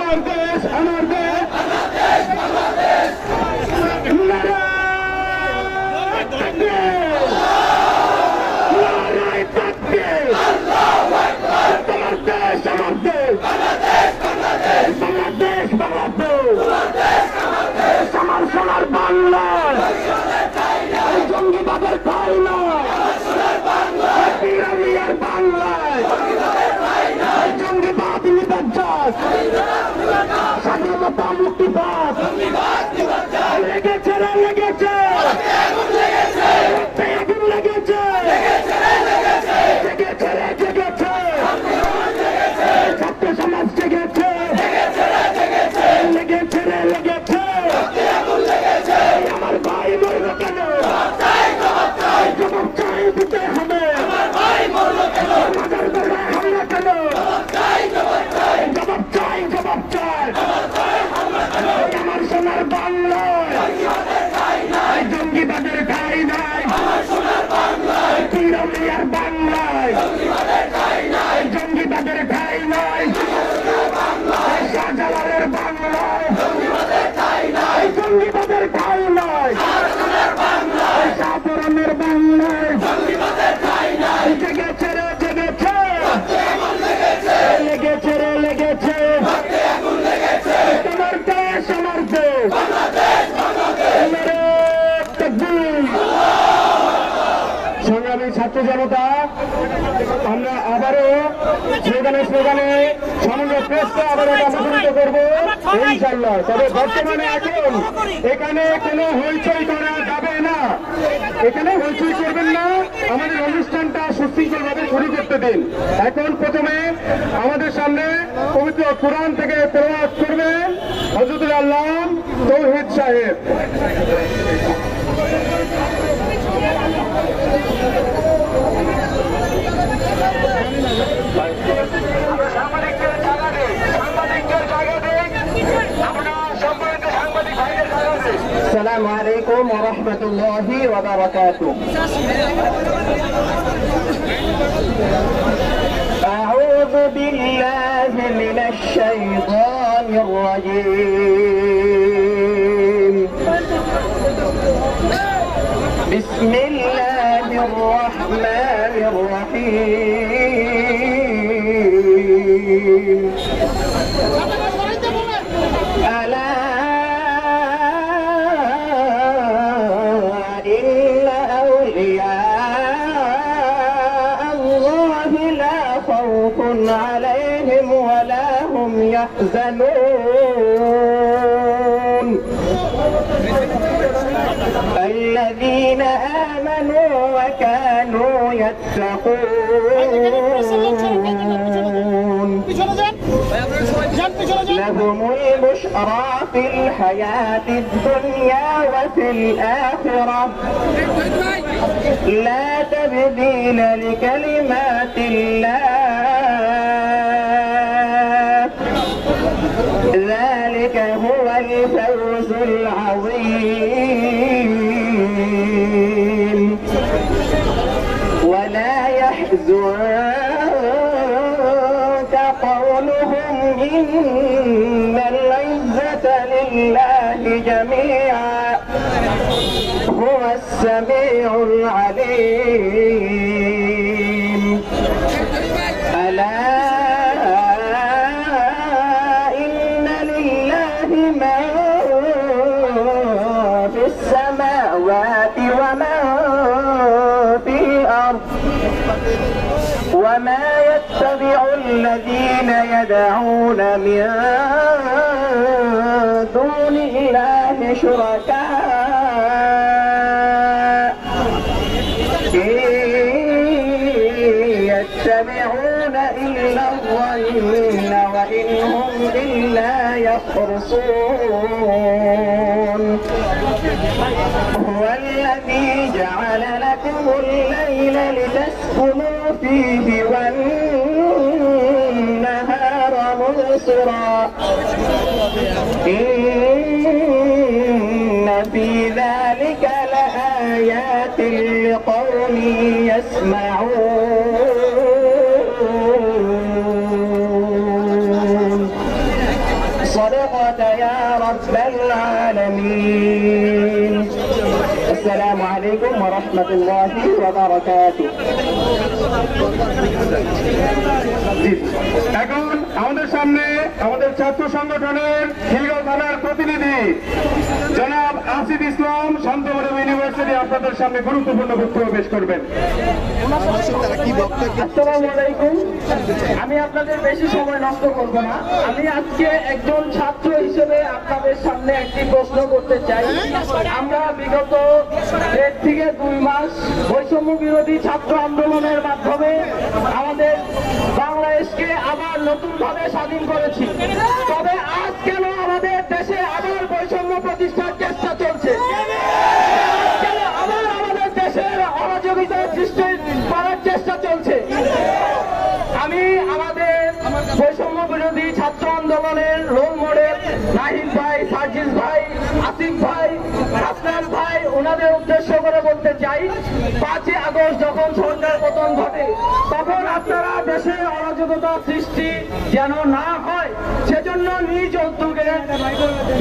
আমার দেশ আমার দেশ আমার সোনার বাংলা জঙ্গিবাদের ঠাই নয় পিরামিয়ার বাংলায় জঙ্গিবাদ নির্যাস স্বাধীনতা মুক্তিবাদ লেগেছে রে লেগেছে আগুন লেগেছে জেগেছে রে জেগেছে ছাত্র সমাজ জেগেছে লেগেছে রে লেগেছে আমার ভাই মরল কেন জবাব চাই দিতে হবে মাজার দরগায় হামলা কেন জবাব চাই আমার সোনার বাংলায় জঙ্গিবাদের ঠাই নাই পিরামিয়ার বাংলায় জঙ্গিবাদের ঠাই নাই শাহজালালের বাংলায় জঙ্গিবাদের ঠাই নয় শাহপুরানের বাংলায় জেগেছে রে জেগেছে লেগেছে রে লেগেছে তোমার দেশ আমার দেশ সংগ্রামী ছাত্র জনতা আমরা আবারও স্লোগানে সমগ্র প্রেসকে আবারও আমন্ত্রিত করবো ইনশাল্লাহ। তবে বর্তমানে এখন এখানে কোনো হইচই করা যাবে না, এখানে হইচই করবেন না, আমাদের অনুষ্ঠানটা সুশৃঙ্খল ভাবে শুরু করতে দিন। এখন প্রথমে আমাদের সামনে পবিত্র কোরআন থেকে তেলাওয়াত করবেন হযরতুল আল্লামা তৌহিদ সাহেব। السلام عليكم ورحمة الله وبركاته. أعوذ بالله من الشيطان الرجيم. بسم الله الرحمن الرحيم. ألا إن أولياء الله لا خوف عليهم ولا هم يحزنون الذين آمنوا وكانوا يتقون لهم البشرى في الحياة الدنيا وفي الآخرة لا تبديل لكلمات الله ذلك هو الفوز العظيم ولا يحزنك قولهم إن العزة لله جميعا هو السميع العليم ألا إن لله ما في السماوات وما في الأرض وما يتبع الذين يدعون من دون الله شركاء إن يتبعون إلا الظن وإن هم إلا يخرصون هو الذي جعل لكم الليل لتسكنوا فيه والنهار مبصرا إن في ذلك لآيات لقوم يسمعون صدقت يا رب العالمين السلام عليكم ورحمة الله وبركاته এখন আমাদের সামনে আমাদের ছাত্র সংগঠনের খিলগাঁও থানার প্রতিনিধি জনাব আসিফ ইসলাম শান্তমরম ইউনিভার্সিটি আপনাদের সামনে গুরুত্বপূর্ণ বক্তব্য পেশ করবেন। আসসালামু আলাইকুম। আমি আপনাদের বেশি সময় নষ্ট করব না। আমি আজকে একজন ছাত্র হিসেবে আপনাদের সামনে একটি প্রশ্ন করতে চাই। আমরা বিগত 1 থেকে 2 মাস বৈষম্য বিরোধী ছাত্র আন্দোলনের মাধ্যমে আমাদের বাংলাদেশকে আবার নতুনভাবে স্বাধীন করেছি। তবে আজ কেন আমাদের দেশে আবার বৈষম্য প্রতিষ্ঠার চেষ্টা চলছে? কেন আবার আমাদের দেশের অরাজকতা সৃষ্টি করার চেষ্টা চলছে? আমি আমাদের বৈষম্য বিরোধী ছাত্র আন্দোলনের রোল মডেল নাহিদ ভাই, সার্জিস ভাই, আসিফ ভাই, হাসনান ভাই ওনাদের উদ্দেশ্য করে বলতে চাই, 5 আগস্ট যখন সরকার পতন ঘটে তখন আপনারা দেশে অরাজকতা সৃষ্টি যেন না হয় সেজন্য নিজ উদ্যোগে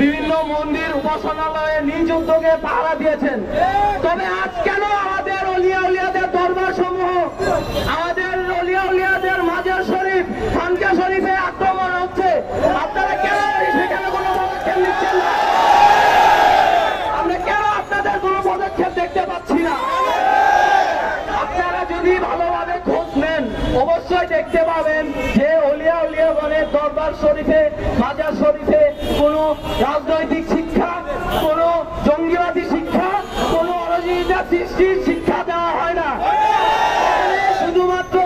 বিভিন্ন মন্দির উপাসনালয়ে নিজ উদ্যোগে পাহারা দিয়েছেন। তবে আজ কেন আমাদের অলিয়া উলিয়াদের দরবার সমূহ, আমাদের অলিয়া উলিয়াদের মাজার শরীফ, খানকা শরীফে আক্রমণ হচ্ছে? আপনারা কেন সেখানে কোনো পদক্ষেপ নিচ্ছেন না? আমরা কেন আপনাদের কোনো পদক্ষেপ দেখতে পাচ্ছি না? আপনারা যদি ভালোভাবে খোঁজ নেন অবশ্যই দেখতে পাবেন যে অলিয়া উলিয়াগণের দরবার শরীফে, মাজার শরীফে কোনো রাজনৈতিক শিক্ষা, কোনো জঙ্গিবাদী শিক্ষা, কোনো অরাজকতা সৃষ্টির শিক্ষা দেওয়া হয় না। শুধুমাত্র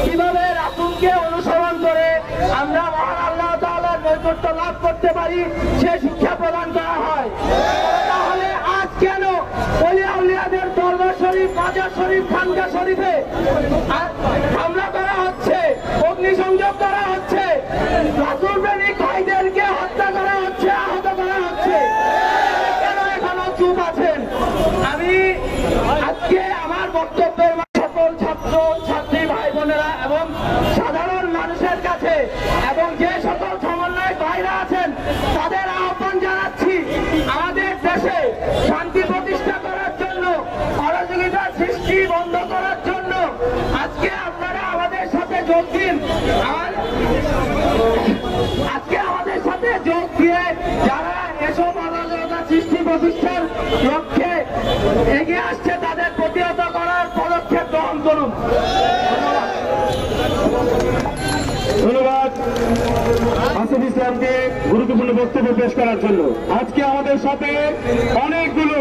কিভাবে রাসূলকে অনুসরণ করে আমরা মহান আল্লাহ তাআলার নৈকট্য লাভ করতে পারি সে শিক্ষা প্রদান করা হয়। তাহলে আজ কেন অলিয়া উলিয়াদের দরবার শরীফ, মাজার শরীফ, খানকা শরীফে হামলা করা হচ্ছে, অগ্নিসংযোগ করা হচ্ছে, রাসূল প্রেমিক ভাইদেরকে হত্যা করা হচ্ছে, আহত করা হচ্ছে? কেন এখনো চুপ আছেন? আমি আজকে আমার বক্তব্যের সকল ছাত্র ছাত্রী ভাই বোনেরা এবং সাধারণ মানুষের কাছে এবং যে সকল সমন্বয় ভাইরা আছেন তাদের আহ্বান জানাচ্ছি, আমাদের দেশে শান্তি প্রতিষ্ঠা করার জন্য, অরাজকতা সৃষ্টি বন্ধ করার জন্য আজকে আপনারা আমাদের সাথে যোগ দিন। আজকে আমাদের সাথে যোগ দিয়ে যারা এসব অরাজকতা সৃষ্টি প্রতিষ্ঠার লক্ষ্যে এগিয়ে আসছে তাদের প্রতিহত করার পদক্ষেপ গ্রহণ করুন। ধন্যবাদ আসিফ ইসলামকে গুরুত্বপূর্ণ বক্তব্য পেশ করার জন্য। আজকে আমাদের সাথে অনেকগুলো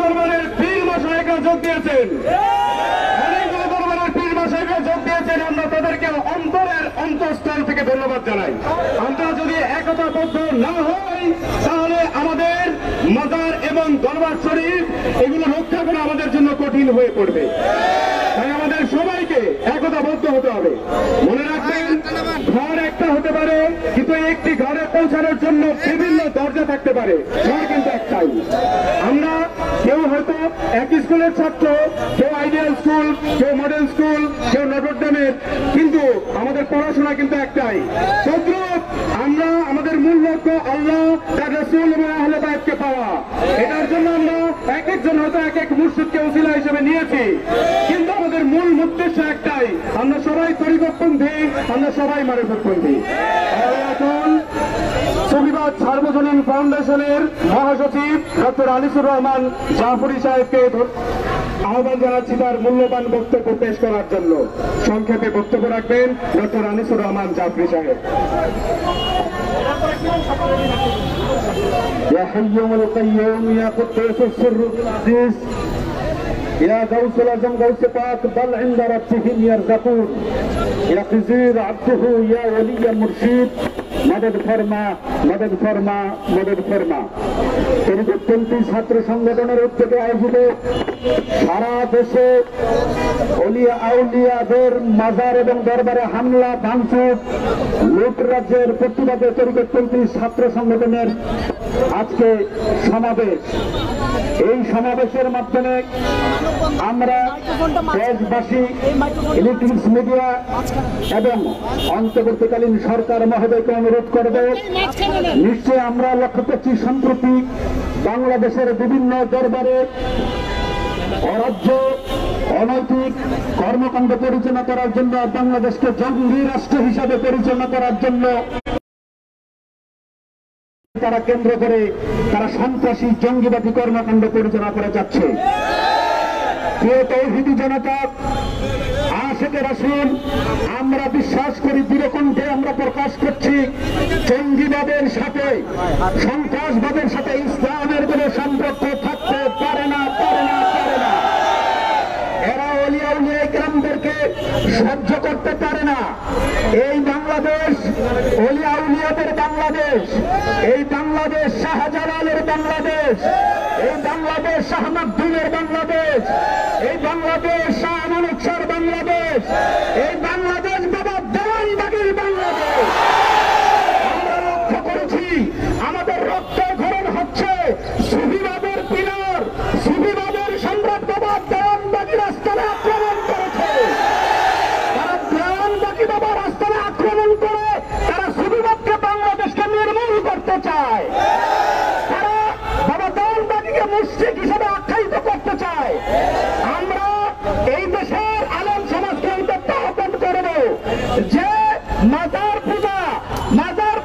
দরবারের পীর মশায়েখরা যোগ দিয়েছেন, অনেকগুলো দরবারের পীর মশায়েখরা যোগ দিয়েছেন। আমরা তাদেরকে অন্তরের অন্তঃস্থল থেকে ধন্যবাদ জানাই। আমরা যদি একতাবদ্ধ না হই তাহলে আমাদের মাজার এবং দরবার শরীফ এগুলো রক্ষা করা আমাদের জন্য কঠিন হয়ে পড়বে। তাই আমাদের সবাইকে একতাবদ্ধ হতে হবে। মনে রাখবেন, ঘর একটা হতে পারে কিন্তু একটি ঘরে পৌঁছানোর জন্য বিভিন্ন দরজা থাকতে পারে, ঘর কিন্তু একটাই। আমরা কেউ হয়তো একই স্কুলের ছাত্র, কেউ আইডিয়াল স্কুল, কেউ মডেল স্কুল, কেউ নটরডেমের, কিন্তু আমাদের পড়াশোনা কিন্তু একটাই। তদ্রূপ আমরা আমাদের মূল লক্ষ্য আল্লাহ, তার রাসূল এবং আহলে বায়তকে পাওয়া। এটার জন্য আমরা এক একজন হয়তো এক এক মুর্শিদকে ওসিলা হিসেবে নিয়েছি, কিন্তু আমাদের মূল উদ্দেশ্য একটাই, আমরা সবাই তরিকতপন্থী, আমরা সবাই মারিফতপন্থী। এখন সুফিবাদ সার্বজনীন ফাউন্ডেশনের মহাসচিব ডক্টর আনিসুর রহমান জাফরি সাহেবকে আহ্বান জানাচ্ছি তার মূল্যবান বক্তব্য পেশ করার জন্য। সংক্ষেপে বক্তব্য রাখবেন ডক্টর আনিসুর রহমান জাফরি সাহেব। يا حي القيوم يا قدوس السر العزيز يا غوث الأعظم غوث پاک بل عند ربهم يرزقون يا خزير عبده يا ولي مرشد मदद फरमा मदद फरमा मदद फरमा। তরিকতপন্থী ছাত্র সংগঠনের উদ্যোগে আয়োজিত সারা দেশে অলিয়া আউলিয়াদের মাজার এবং দরবারে হামলা ভাঙচুর লুটরাজ্যের প্রতিবাদে তরিকতপন্থী ছাত্র সংগঠনের আজকে সমাবেশ। এই সমাবেশের মাধ্যমে আমরা দেশবাসী, ইলেকট্রনিক্স মিডিয়া এবং অন্তর্বর্তীকালীন সরকার মহোদয়কে অনুরোধ করব, নিশ্চয়ই আমরা লক্ষ্য করছি সম্প্রতি বাংলাদেশের বিভিন্ন দরবারে অরাজ্য অনৈতিক কর্মকাণ্ড পরিচালনা করার জন্য, বাংলাদেশকে জঙ্গি রাষ্ট্র হিসাবে পরিচালনা করার জন্য তারা কেন্দ্র করে তারা সন্ত্রাসী জঙ্গিবাদী কর্মকাণ্ড পরিচালনা করে যাচ্ছে। প্রিয় তৌহিদি জনতা, আশিকে রাসূল, আমরা বিশ্বাস করি, দৃঢ়কণ্ঠে আমরা প্রকাশ করছি, জঙ্গিবাদের সাথে সন্ত্রাসবাদের সাথে ইসলামের কোনো সম্পর্ক থাকতে পারে না, পারে না, পারে না। এরা ওলিয়া উলিয়া ইকরামদেরকে সহ্য করতে পারে না। এই বাংলাদেশ ওলিয়া উলিয়াদের বাংলাদেশ, এই বাংলাদেশ শাহজালালের বাংলাদেশ, এই বাংলাদেশ শাহ মাকদুমের বাংলাদেশ, এই বাংলাদেশ শাহ আমানত শাহর বাংলাদেশ, এই বাংলাদেশ বাবা দেওয়ানবাগীর বাংলাদেশ। আমরা লক্ষ্য করেছি আমাদের রক্তের ঘরণ হচ্ছে সুফিবাদের পিলার, সুফিবাদের সম্রাট বাবা দেওয়ানবাগীর আস্তানা আক্রমণ করেছে। তারা দেওয়ানবাগী বাবার আস্তানা আক্রমণ করে তারা সুফিবাদকে বাংলাদেশকে নির্মূল করতে চায়। তারা বাবা দেওয়ানবাগীকে মুশরিক হিসেবে আখ্যায়িত করতে চায়। আমরা এই দেশের আলেম সমাজকে আহ্বান করব যে মাজার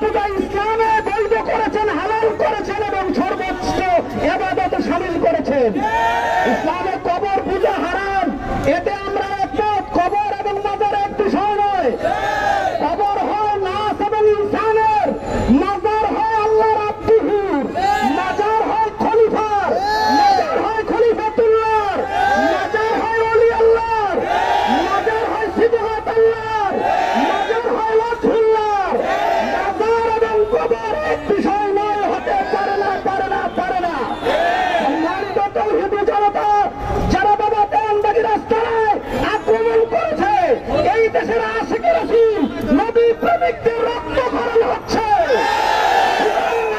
পূজা ইসলামে বৈধ করেছেন, হালাল করেছেন এবং সর্বোচ্চ ইবাদতে শামিল করেছেন। ইসলামে কবর পূজা হারাম, এতে আমরা একমত। কবর এবং মাজার এক বিষয় নয়। কবর হয় নাস এবং ইনসানের, মাজার হয় আল্লাহর আব্দুহুর, মাজার হয় খলিফার, মাজার হয় খলিফাতুল্লাহর, মাজার হয় ওলি আল্লাহর, মাজার হয় সিবহাত আল্লাহর, মাজার হয় ওয়াজহুল্লাহর। মাজার এবং কবর এক বিষয় নয়, হতে পারে না, পারে না, পারে না। সম্মানিত তৌহিদি জনতা, যারা বাবা দেওয়ানবাগীর আস্তানায় আক্রমণ করেছে, এই দেশের আশিকে রাসূল নবী প্রেমিকদের রক্তক্ষরণ হচ্ছে।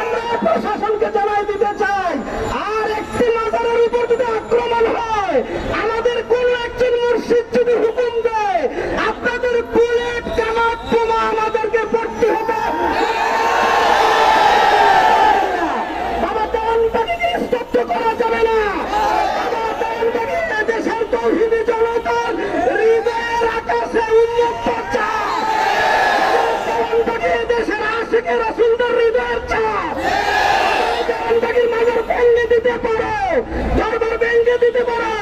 আমরা প্রশাসনকে জানাই দিতে চাই, আর একটি মাজারের উপর যদি আক্রমণ হয়, আমাদের কোন একজন মুর্শিদ যদি হুকুম দেয়, আপনাদের বুলেট কামাত বোমা আমাদেরকে পড়তে হবে। বাবা দেওয়ানবাগীকে স্তব্ধ করা যাবে না। বাবা দেওয়ানবাগী দেশের তৌহিদি জনতার হৃদয়ের আকাশে উন্মুক্ত চাপ। দেওয়ানবাগী দেশের আশিকে রাসূলদের হৃদয়ের চাপ। দেওয়ানবাগীর মাজার ভেঙে দিতে পারো, দরবার ভেঙে দিতে পারো,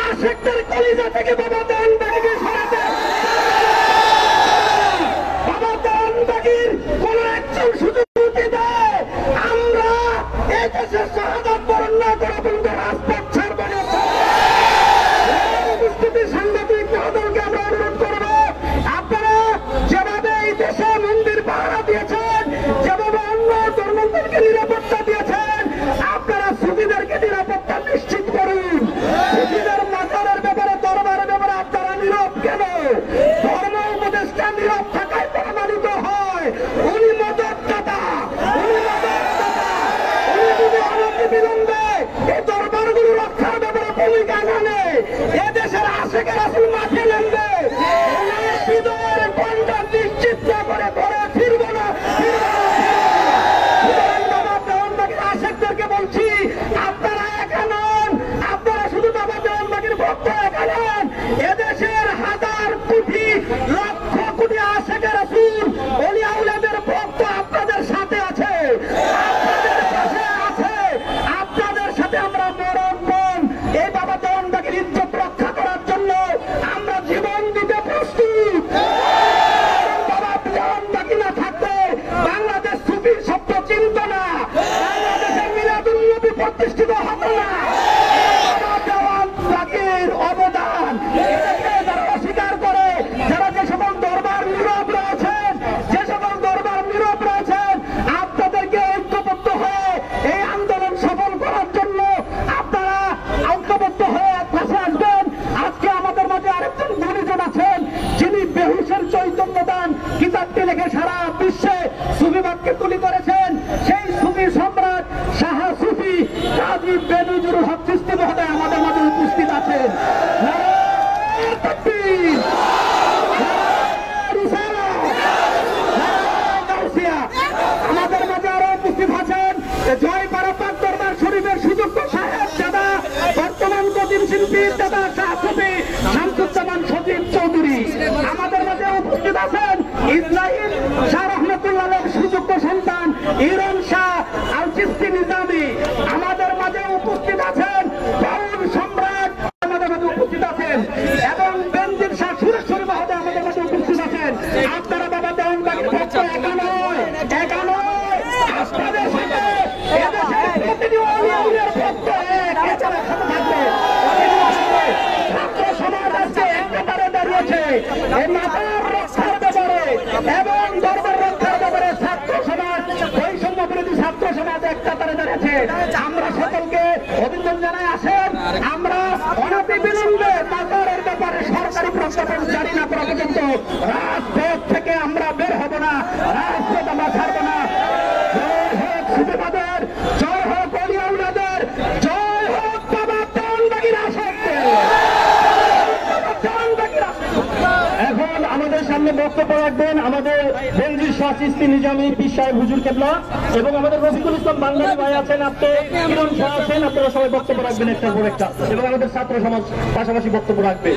আশিকদের কলিজা থেকে বাবা দেওয়ানবাগীকে সরাতে। বাবা দেওয়ানবাগীর কোন একজন সুযোগ দেয়, আমরা এই দেশের শাহাদাত বরণ না করা পর্যন্ত রাজপথ ছাড়ব না। উপস্থিতি সাংবাদিক মহোদয়কে আমরা অনুরোধ করব, আপনারা যেভাবে এই দেশে মন্দির পাহারা দিয়েছেন, যেভাবে অন্য ধর্মদেরকে নিরাপত্তা দিয়েছেন, আপনারা সুফিদেরকে নিরাপত্তা নিশ্চিত করুন। সুফিদের মাজারের ব্যাপারে, দরবারের ব্যাপারে আপনারা নীরব কেন? ধর্ম উপদেষ্টা নীরব থাকায় প্রমাণিত হয় উনি মদতদাতা, উনি মদতদাতা। উনি যদি অনতিবিলম্বে এই দরবারগুলো রক্ষার ব্যাপারে ভূমিকা নেয়, এদেশের আশিকে রাসূল মাঠে নামবে। হৃদয়ের গন্ধ নিশ্চিত না করে ঘরে ফিরব না, ফিরব না, ফিরব না। বাবা দেওয়ানবাগীর আশিকদেরকে বলছি, আপনারা একা নন, আপনারা শুধু বাবা দেওয়ানবাগীর ভক্ত একা নন। এদেশের হাজার কোটি লক্ষ কোটি আশিকে রাসূল ওলিয়া উলিয়াদের ভক্ত আপনাদের সাথে আছে, আপনাদের পাশে আছে। আপনাদের সাথে আমরা মরণ এই বাবা দেওয়ানবাগীর ইজ্জত রক্ষা করার জন্য আমরা জীবন দিতে প্রস্তুত। বাবা দেওয়ানবাগী না থাকলে বাংলাদেশ সুফির শব্দ চিনত না, বাংলাদেশের মিলাদুন নবী প্রতিষ্ঠিত হতো না। বাবা দেওয়ানবাগীর অবদান এটাকে যারা অস্বীকার করে, যারা যে সকল দরবার নীরব রয়েছেন, যে সকল দরবার নীরব রয়েছেন, আপনাদেরকে ঐক্যবদ্ধ হয়ে এই আন্দোলন সফল করার জন্য আপনারা ঐক্যবদ্ধ হয়ে পাশে আসবেন। আজকে আমাদের মাঝে আরেকজন গুণীজন আছেন, যিনি বেহুশের চৈতন্য দান কিতাবটি লিখে সারা বিশ্বে সুফিবাদকে তুলি করেছেন। সেই সুফি সম্রাট ইসরাইল শাহ রহমতুল্লাহ সুযোগ্য সন্তান ইরন শাহ আল চিশতি নিজামী আমাদের মাঝে উপস্থিত আছেন। বাউল সম্রাট আমাদের মাঝে উপস্থিত আছেন এবং বেনজির শাহ সুরেশ্বরী মহোদয় আমাদের মাঝে উপস্থিত আছেন। আপনারা বাবা দেওয়ানবাগীর ভক্ত একা নয়, একা নয়, আপনাদের সাথে এদেশের প্রতিটি ওলিয়ার ভক্ত এছাড়া সাথে থাকবে। ছাত্র সমাজ আজকে এক কাতারে দাঁড়িয়েছে এই মাতার রক্ষার ব্যাপারে এবং দরবার রক্ষার ব্যাপারে ছাত্র সমাজ, বৈষম্য বিরোধী ছাত্র সমাজ এক কাতারে দাঁড়িয়েছে। আমরা সকলকে অভিনন্দন জানাই। আসেন আমরা অনতি বিলম্বে মাতারের ব্যাপারে সরকারি প্রস্তাবন জারি না করা পর্যন্ত রাজপথ থেকে আমরা বের হব না, রাজপথ আমরা ছাড়ব না। জয় হোক সুফিবাদের, জয় হোক ওলিয়াউলিয়াদের, জয় হোক বাবা দেওয়ানবাগীর আশাদের। এখন আমাদের সামনে বক্তব্য রাখবেন আমাদের বেনজির শাহ চিশতি নিজামী পীর সাহেব হুজুর কেবলা এবং আমাদের রফিকুল ইসলাম বাঙালি ভাই আছেন, আপনি কিরণ শাহ আছেন, আপনারা সবাই বক্তব্য রাখবেন একটার পর একটা এবং আমাদের ছাত্র সমাজ পাশাপাশি বক্তব্য রাখবে।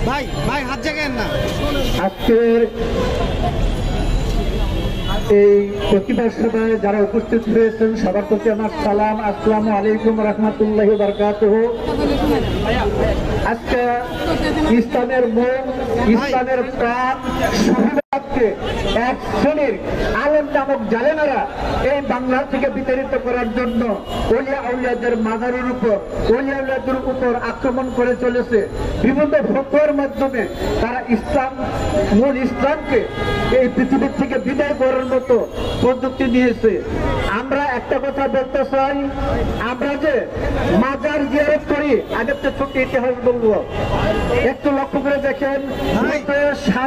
ভাই ভাই হাত জায়গায় না। আজকের এই প্রতিবাদ সভায় যারা উপস্থিত হয়েছেন সবার প্রতি আমার সালাম, আসসালামু আলাইকুম রহমতুল্লাহ বারকাতুহু। আজকে ইসলামের মন, ইসলামের প্রাণ সুফিবাদকে এক শ্রেণীর আলেম নামক জালেমেরা এই বাংলা থেকে বিতাড়িত করার জন্য ওলিয়া আউলিয়াদের মাজারের উপর, ওলিয়া আউলিয়াদের উপর আক্রমণ করে চলেছে। বিভিন্ন ফতোয়ার মাধ্যমে তারা ইসলাম, মূল ইসলামকে এই পৃথিবীর থেকে বিদায় করার মতো প্রযুক্তি দিয়েছে। আমরা একটা কথা বলতে চাই, আমরা যে মাজার জিয়ারত করি, আগের তো ছোট্ট ইতিহাস বলবো, একটু লক্ষ্য করে দেখেন